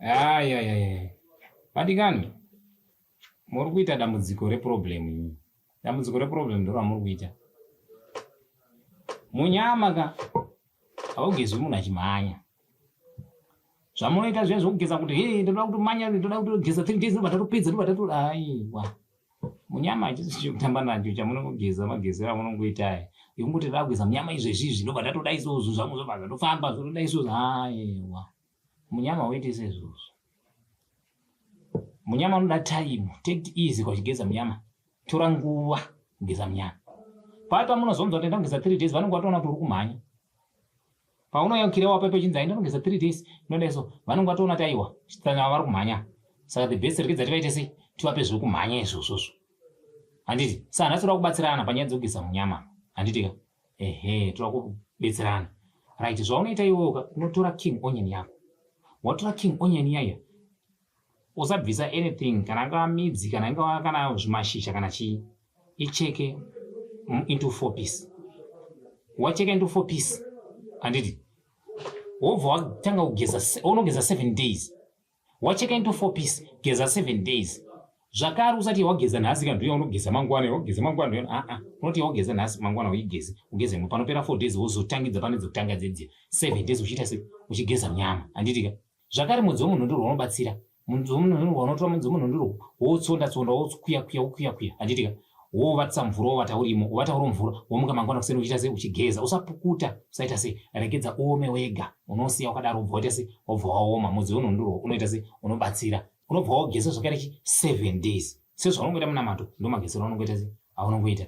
Ai. Vadikani, muri kuita dambudziko reproblem. Dambudziko reproblem ndiro ramuri kuita. Munyama ka haugezwi munhu achimhanya. Zvamunoita zviya zvokugeza kuti ndoda kuti manya, ndoda kuti geza 3 days ndoba tatopedza, ndoba tatoti aiwa. Munyama hachisi chekutamba nacho chamunongogeza magezero amunongoita. Yekungoti ndoda kugeza munyama izvezvizvi ndoba tatoda izvozvo zvamuzobva zvatofamba zvotoda izvozvo. Aiwa. Munyama woite sezvozvo. Munyama unoda time, take it easy kwachigeza munyama. Tora nguva kugeza munyama. Pata munozonzwa kuti ndageza 3 days vanonge vatoona kuti uri kumhanya. Paunoyankira wapo pechinzi ndageza 3 days ndoneso vanonge vatoona kuti aiwa chitanya vari kumhanya. Saka the best regedza tivaite sei tivape zviri kumhanya izvozvo. Handiti saka toda kubatsirana panyaya dzokugeza munyama. Handiti ka toda kubetserana. Right, zvaunoita iwewe unotora king onion yako. Watora king onion yaya usabvisa anything kana anga midzi kana anga kana zvimashizha kana chii. Icheke into 4 pieces. Wacheka into 4 pieces. Handiti wobva watanga kugeza unogeza 7 days. Wacheka into 4 pieces geza 7 days. Zvakare usati wageza nhasi kana ndiyo unogeza mangwana, wageza mangwana unoti wageza nhasi mangwana uigeze ugeze panopera 4 days wozotangidza pane dzokutanga dzedzi 7 days uchiita sei uchigeza munyama. Handiti ka zvakare mudzi womunhu ndiro unobatsira. Mudzi womunhu unotora mudzi womunhu ndiro wotsonda wokuya. Handiti ka wovatsa mvura wovata urimo, wovata uri mvura womuka mangwana kuseni uchiita sei uchigeza. Usapukuta, usaita sei regedza uome wega. Unosiya wakadaro ubva waita sei wobva waoma. Mudzi womunhu ndiro unoita sei unobatsira. Unobva wageza zvakare 7 days. Sezvaunongoita munamato ndomagezero unongoita sei aunongoita.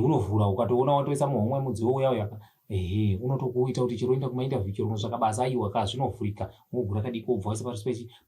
Unovhura ukatoona watoisa muhomwe mudzi wouya unotokuita kuti chiro enda kumainterview chiro zvakabasa aiwa ka zvinovhurika wogura kadiko ubva waisa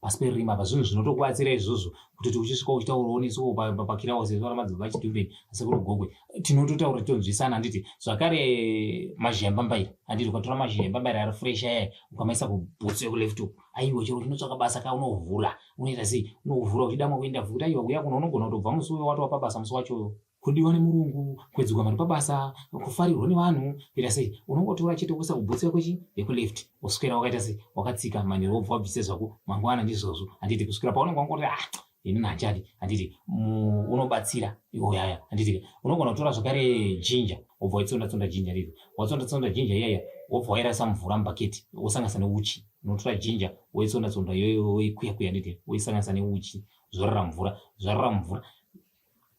pasi perima apa zvinhu zvinotokubatsira izvozvo kuti uchisvika uchitaurawo nesu papakira wazezvara madzibva chidhumbeni asi kuri gogwe tinototaura tonzwisana. Handiti zvakare mazhizha embambaira. Handiti ukatora mazhizha embambaira ari fresh aya ukamaisa kubhutsu yekulaptop aiwa chiro chinotsvaka basa ka unovhura unoita sei unovhura uchidamwa kuinterview kuti aiwa kuya kuno unogona kutobva musi uyo watova pabasa musi wacho kudiwa nemurungu kwedzuka mari pabasa kufarirwa nevanhu ita sei unongotora chete kuisa kubhutsu yako yekuleft uswera wakaita sei wakatsika manhero wobva wabvise zvako mangwana ndizvozvo. Handiti kuswera paunenge wangoti ini nanjadi. Handiti unobatsira iwo yaya. Handiti unogona kutora zvakare jinja wobva waitsonda jinja riri watsonda jinja yaya wobva wairasa mvura mubhaketi wosanganisa neuchi. Unotora jinja woitsonda iyoyo woikuya. Handiti woisanganisa neuchi zvorara mvura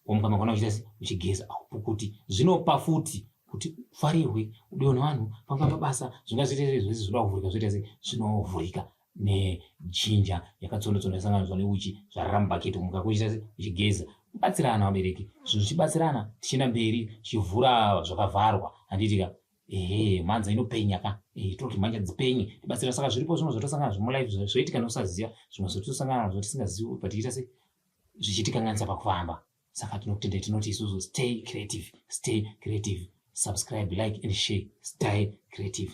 womuka mangwana uchita uchigeza aupukuti. Zvinopa futi kuti ufarirwe udiwa nevanhu panga pabasa zvingazoita zvese zvoda kuvhurika zvoita sei zvinovhurika nejinja yakatsonda sanganiswa neuchi zvarara mubhaketi muka kuchita sei uchigeza. Batsirana vabereki zvinhu chibatsirana tichienda mberi chivhura zvakavharwa. Handiti ka manza inopenya ka toti manja dzipenye tibatsira. Saka zviripo zvimwe zvotosangana zvomulaife zvoitika neusaziya zvimwe zvotosangana zvotisingazivi patiita sei zvichitikanganisa pakufamba. Saka tinokutendai tinoti isusu stay creative, subscribe, like and share. Stay creative.